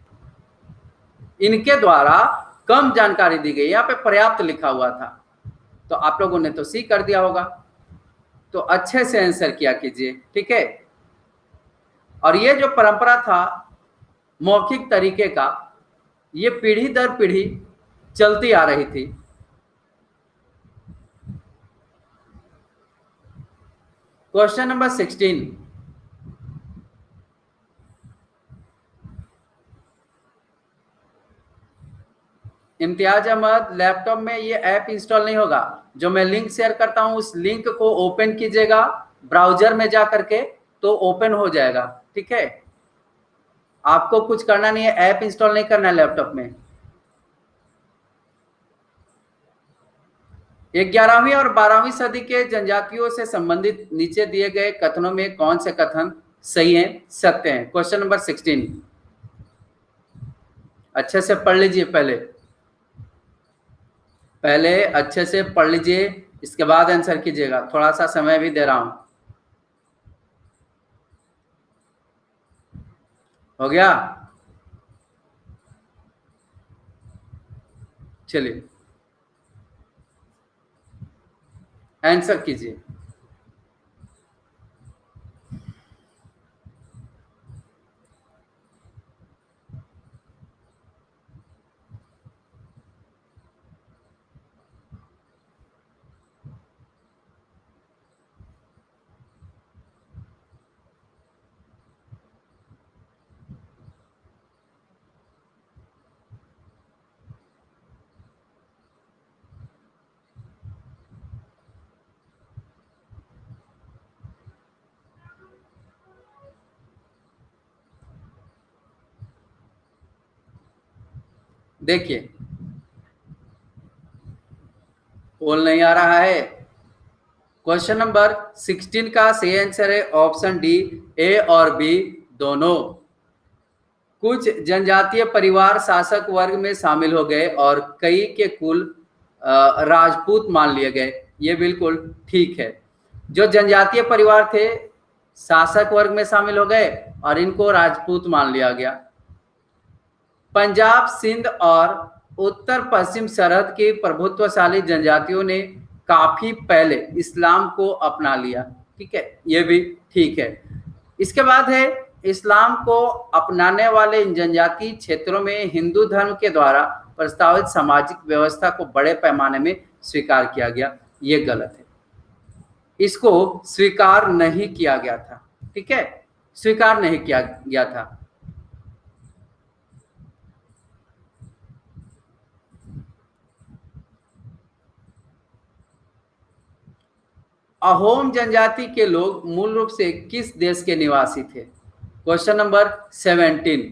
[SPEAKER 1] इनके द्वारा कम जानकारी दी गई, यहाँ पे पर्याप्त लिखा हुआ था। तो आप लोगों ने तो सी कर दिया होगा, तो अच्छे से आंसर किया कीजिए, ठीक है। और ये जो परंपरा था मौखिक तरीके का, ये पीढ़ी दर पीढ़ी चलती आ रही थी। Question number 16, Imtiaz Ahmed, laptop में ये ऐप इंस्टॉल नहीं होगा। जो मैं लिंक शेयर करता हूं उस लिंक को ओपन कीजिएगा ब्राउजर में जा करके, तो ओपन हो जाएगा। ठीक है, आपको कुछ करना नहीं है, ऐप इंस्टॉल नहीं करना है लैपटॉप में। 11वीं और 12वीं सदी के जनजातियों से संबंधित नीचे दिए गए कथनों में कौन से कथन सही हैं, सत्य हैं? क्वेश्चन नंबर 16, अच्छे से पढ़ लीजिए। पहले अच्छे से पढ़ लीजिए, इसके बाद आंसर कीजिएगा। थोड़ा सा समय भी दे रहा हूं। हो गया? चलिए आंसर कीजिए। देखिए, पोल नहीं आ रहा है। क्वेश्चन नंबर 16 का सही आंसर है ऑप्शन डी, ए और बी दोनों। कुछ जनजातीय परिवार शासक वर्ग में शामिल हो गए और कई के कुल राजपूत मान लिए गए। ये बिल्कुल ठीक है। जो जनजातीय परिवार थे शासक वर्ग में शामिल हो गए और इनको राजपूत मान लिया गया। पंजाब, सिंध और उत्तर पश्चिम सरहद की प्रभुत्वशाली जनजातियों ने काफी पहले इस्लाम को अपना लिया। ठीक है, ये भी ठीक है। इसके बाद है, इस्लाम को अपनाने वाले इन जनजातीय क्षेत्रों में हिंदू धर्म के द्वारा प्रस्तावित सामाजिक व्यवस्था को बड़े पैमाने में स्वीकार किया गया। ये गलत है, इसको स्वीकार नहीं किया गया था। ठीक है, स्वीकार नहीं किया गया था। अहोम जनजाति के लोग मूल रूप से किस देश के निवासी थे? क्वेश्चन नंबर 17,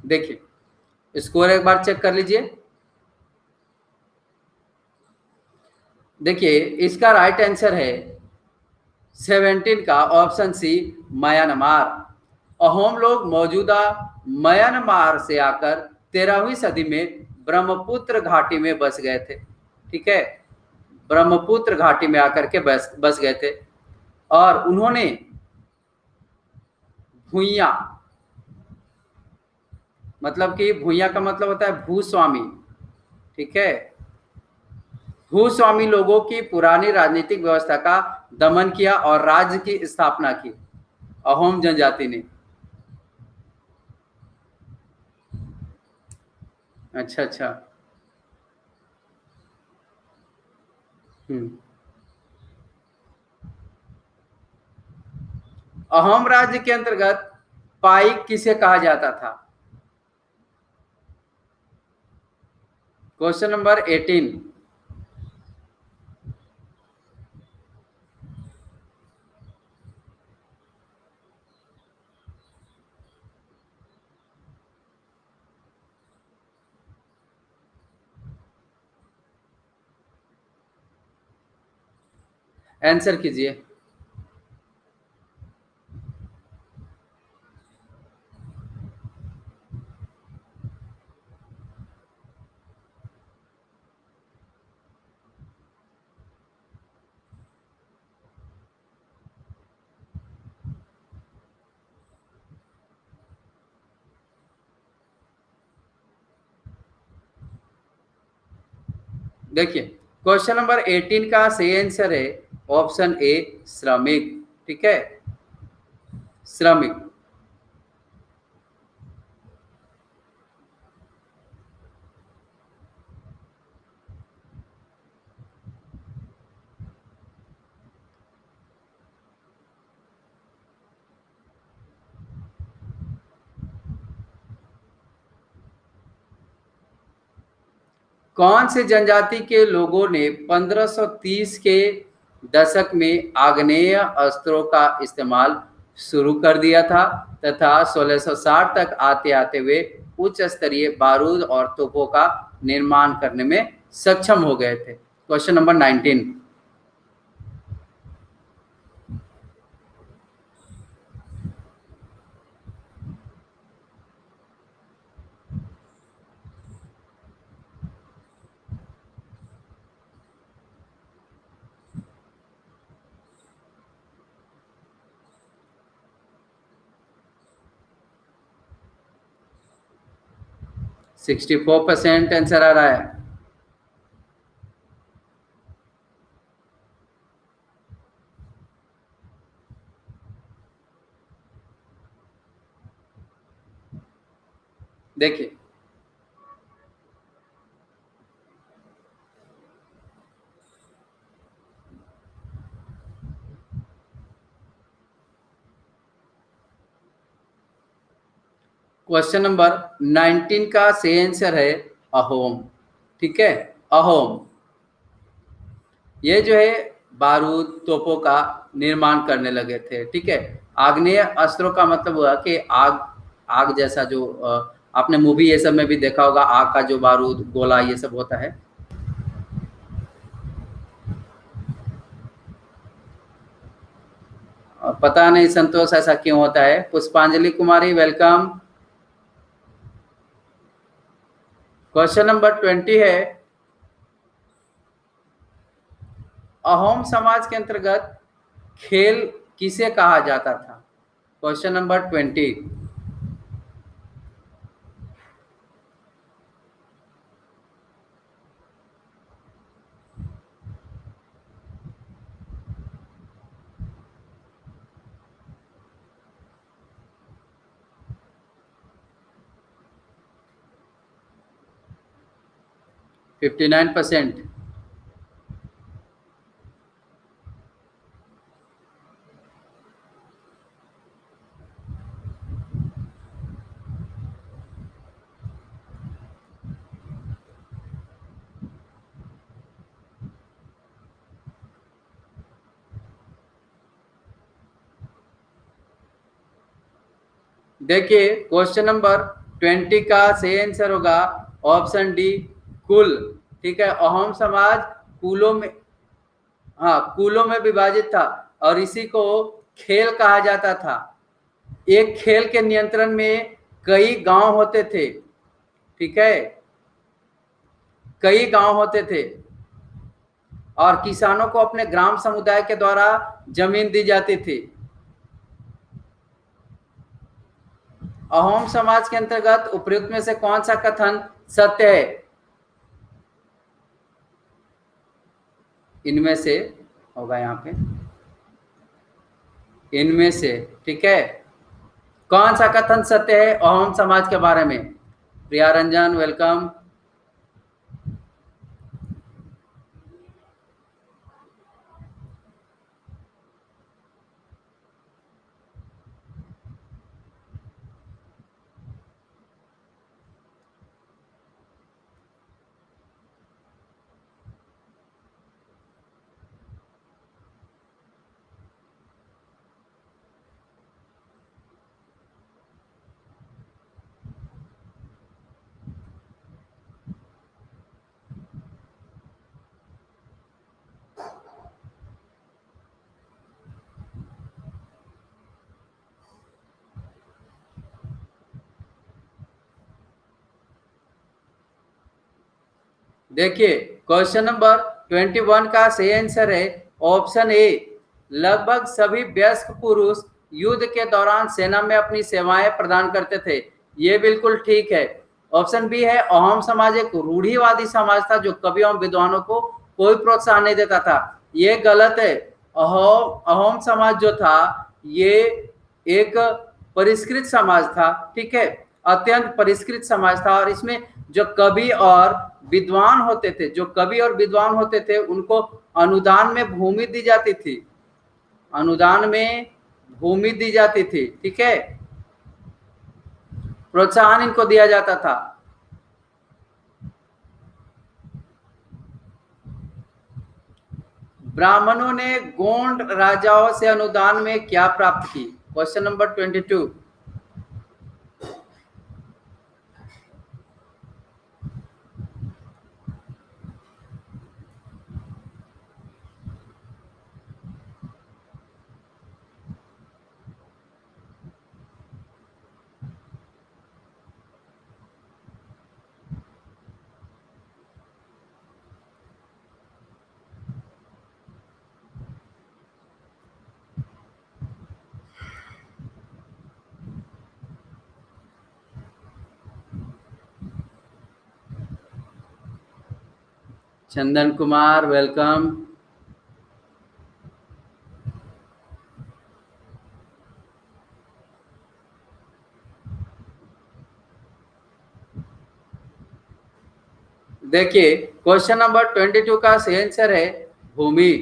[SPEAKER 1] देखिए स्कोर एक बार चेक कर लीजिए। देखिए इसका राइट आंसर है 17 का ऑप्शन सी, म्यांमार। अहोम लोग मौजूदा म्यांमार से आकर 13वीं सदी में ब्रह्मपुत्र घाटी में बस गए थे। ठीक है, ब्रह्मपुत्र घाटी में आकर के बस गए थे और उन्होंने भूइया, मतलब कि भूइया का मतलब होता है भूस्वामी। ठीक है, भूस्वामी लोगों की पुरानी राजनीतिक व्यवस्था का दमन किया और राज्य की स्थापना की अहोम जनजाति ने। अच्छा अच्छा। हम्म। अहोम राज्य के अंतर्गत पाइक किसे कहा जाता था? क्वेश्चन नंबर 18, आंसर कीजिए। देखिए, क्वेश्चन नंबर 18 का सही आंसर है ऑप्शन ए, श्रमिक। ठीक है, श्रमिक। 'कौन सी जनजाति के लोगों ने 1530 के दशक में आग्नेय अस्त्रों का इस्तेमाल शुरू कर दिया था तथा 1660 तक आते-आते वे उच्च स्तरीय बारूद और तोपों का निर्माण करने में सक्षम हो गए थे? Question number 19। 64% आंसर आ रहा है। देखिए, क्वेश्चन नंबर 19 का सही आंसर है अहोम। ठीक है, अहोम। ये जो है बारूद, तोपों का निर्माण करने लगे थे। ठीक है, आग्नेय अस्त्रों का मतलब हुआ कि आग, आग जैसा जो आपने मूवी ये सब में भी देखा होगा, आग का जो बारूद, गोला ये सब होता है। पता नहीं संतोष ऐसा क्यों होता है। पुष्पांजलि कुमारी वेलकम। क्वेश्चन नंबर 20 है, अहोम समाज के अंतर्गत खेल किसे कहा जाता था? Question number 20। 59%। देखिए, क्वेश्चन नंबर 20 का सही आंसर होगा ऑप्शन डी, कुल। ठीक है, अहोम समाज कुलों में, हाँ, कुलों में विभाजित था और इसी को खेल कहा जाता था। एक खेल के नियंत्रण में कई गांव होते थे। ठीक है, कई गांव होते थे और किसानों को अपने ग्राम समुदाय के द्वारा जमीन दी जाती थी। अहोम समाज के अंतर्गत उपयुक्त में से कौन सा कथन सत्य है? इनमें से होगा यहाँ पे, इनमें से। ठीक है, कौन सा कथन सत्य है अहोम समाज के बारे में? प्रिया रंजन वेलकम। देखिए क्वेश्चन नंबर 21 का सही आंसर है ऑप्शन ए। लगभग सभी वयस्क पुरुष युद्ध के दौरान सेना में अपनी सेवाएं प्रदान करते थे। ये बिल्कुल ठीक है। ऑप्शन बी है अहोम समाज एक रूढ़िवादी समाज था जो कवियों और विद्वानों को कोई प्रोत्साहन नहीं देता था। ये गलत है। अहोम समाज जो था ये एक परिष्कृत समाज था, ठीक है, अत्यंत परिष्कृत समाज था। और इसमें जो कवि और विद्वान होते थे, जो कवि और विद्वान होते थे उनको अनुदान में भूमि दी जाती थी, अनुदान में भूमि दी जाती थी, ठीक है, प्रोत्साहन इनको दिया जाता था। ब्राह्मणों ने गोंड राजाओं से अनुदान में क्या प्राप्त की? Question number 22। Chandan Kumar welcome. देखिए क्वेश्चन नंबर 22 का सही आंसर है भूमि,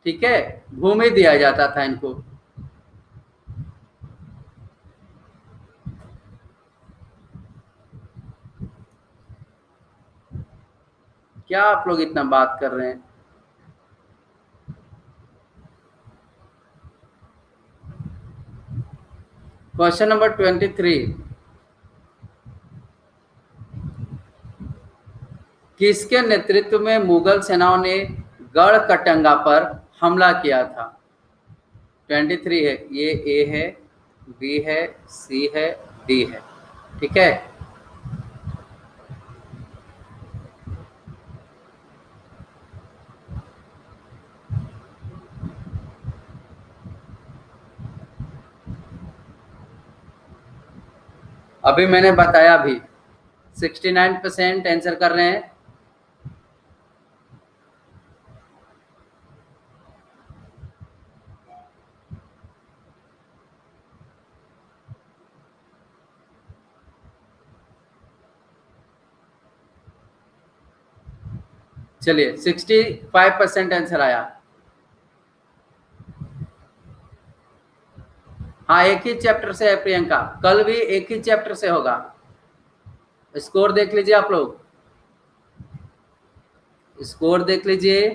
[SPEAKER 1] ठीक है, भूमि दिया जाता था इनको। क्या आप लोग इतना बात कर रहे हैं? Question number 23। किसके नेतृत्व में मुगल सेनाओं ने गढ़ कटंगा पर हमला किया था? 23 है, ये ए है, बी है, सी है, डी है, ठीक है। अभी मैंने बताया भी 69% आंसर कर रहे हैं। चलिए 65% आंसर आया। हाँ एक ही चैप्टर से है प्रियंका, कल भी एक ही चैप्टर से होगा। स्कोर देख लीजिए आप लोग, स्कोर देख लीजिए।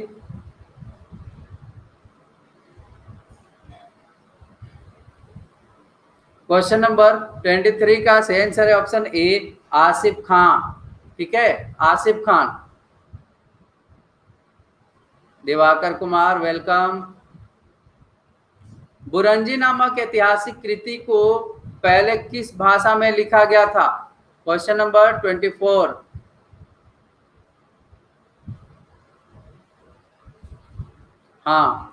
[SPEAKER 1] क्वेश्चन नंबर 23 का सही आंसर है ऑप्शन ए आसिफ खान, ठीक है, आसिफ खान। दिवाकर कुमार वेलकम। बुरंजी नामक ऐतिहासिक कृति को पहले किस भाषा में लिखा गया था? Question number 24। हाँ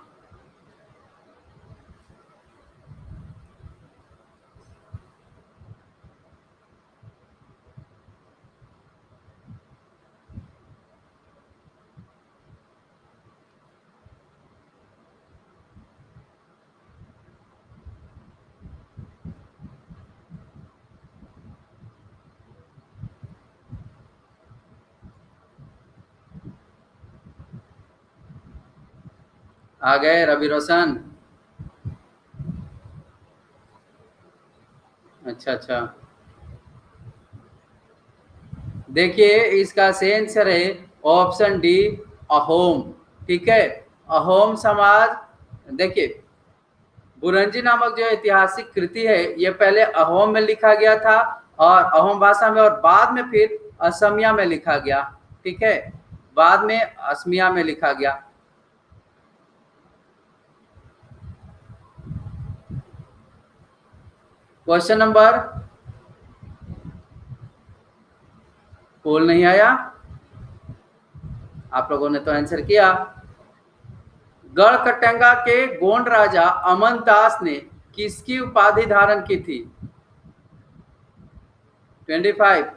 [SPEAKER 1] आ गए रवि रोशन। अच्छा अच्छा, देखिए इसका सही आंसर है ऑप्शन डी अहोम, ठीक है, अहोम समाज। देखिए बुरंजी नामक जो ऐतिहासिक कृति है ये पहले अहोम में लिखा गया था और अहोम भाषा में, और बाद में फिर असमिया में लिखा गया, ठीक है, बाद में असमिया में लिखा गया। क्वेश्चन नंबर, पोल नहीं आया। आप लोगों ने तो आंसर किया। गढ़कटंगा के गोंड राजा अमन दास ने किसकी उपाधि धारण की थी? 25।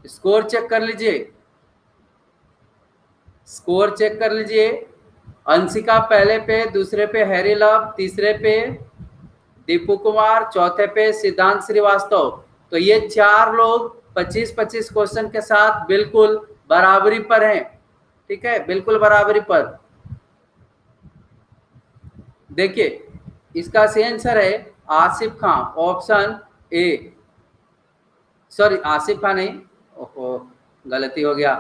[SPEAKER 1] स्कोर चेक कर लीजिए, स्कोर चेक कर लीजिए। अंशिका पहले पे, दूसरे पे हैरी लव, तीसरे पे दीपू कुमार, चौथे पे सिद्धांत श्रीवास्तव। तो ये चार लोग 25-25 क्वेश्चन के साथ बिल्कुल बराबरी पर हैं। ठीक है, बिल्कुल बराबरी पर। देखिए, इसका सही आंसर है Asif Khan, option A. Sorry, Asif Khan नहीं, ओहो गलती हो गया।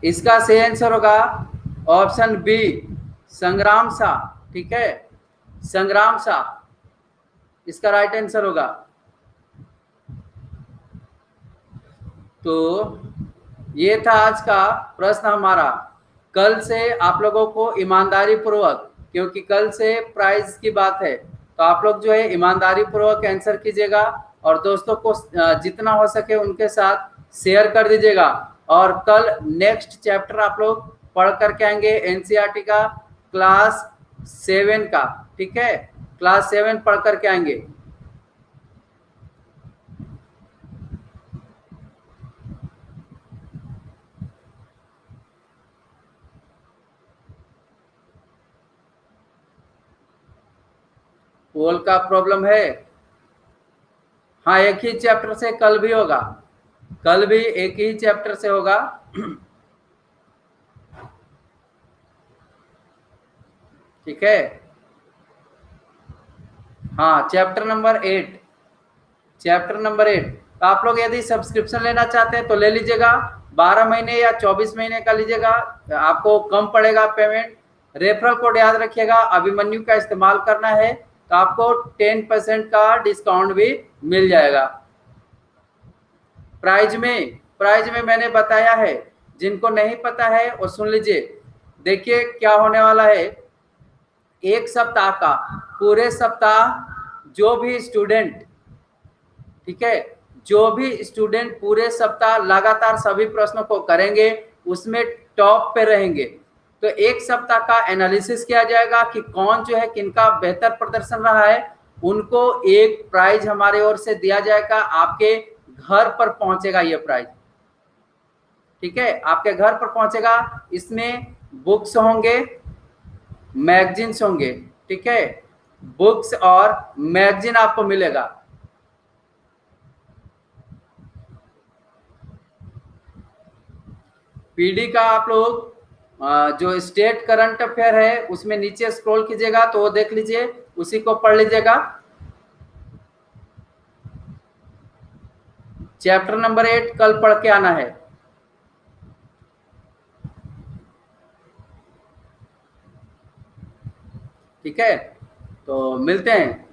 [SPEAKER 1] इसका सही आंसर होगा ऑप्शन बी, संग्राम शाह। ठीक है, संग्राम शाह इसका राइट आंसर होगा। तो ये था आज का प्रश्न हमारा। कल से आप लोगों को ईमानदारी पूर्वक, क्योंकि कल से प्राइज की बात है, तो आप लोग जो है ईमानदारी पूर्वक आंसर कीजिएगा और दोस्तों को जितना हो सके उनके साथ शेयर कर दीजिएगा। और कल नेक्स्ट चैप्टर आप लोग पढ़ करके आएंगे एनसीईआरटी का क्लास 7 का। ठीक है, क्लास 7 पढ़ करके आएंगे। पोल का प्रॉब्लम है? हाँ, एक ही चैप्टर से कल भी होगा, कल भी एक ही चैप्टर से होगा। ठीक है, हाँ, चैप्टर नंबर 8, चैप्टर नंबर 8। तो आप लोग यदि सब्सक्रिप्शन लेना चाहते हैं तो ले लीजिएगा, 12 महीने या 24 महीने का लीजिएगा, आपको कम पड़ेगा पेमेंट। रेफरल कोड याद रखिएगा, अभिमन्यु का इस्तेमाल करना है तो आपको 10% का डिस्काउंट भी मिल जाएगा। प्राइज में मैंने बताया है, जिनको नहीं पता है वो सुन लीजिए। देखिए क्या होने वाला है, एक सप्ताह का, पूरे सप्ताह जो भी स्टूडेंट, ठीक है, जो भी स्टूडेंट पूरे सप्ताह लगातार सभी प्रश्नों को करेंगे उसमें टॉप पे रहेंगे, तो एक सप्ताह का एनालिसिस किया जाएगा कि कौन जो है किनका बेहतर प्रदर्शन रहा है, उनको एक प्राइज हमारे ओर से दिया जाएगा, आपके घर पर पहुंचेगा ये प्राइज। ठीक है, आपके घर पर पहुंचेगा। इसमें बुक्स होंगे, मैगजीन्स होंगे। ठीक है, बुक्स और मैगजीन आपको मिलेगा। पीडी का आप लोग जो स्टेट करंट अफेयर है उसमें नीचे स्क्रॉल कीजिएगा तो वो देख लीजिए, उसी को पढ़ लीजिएगा। चैप्टर नंबर 8 कल पढ़ के आना है। ठीक है, तो मिलते हैं।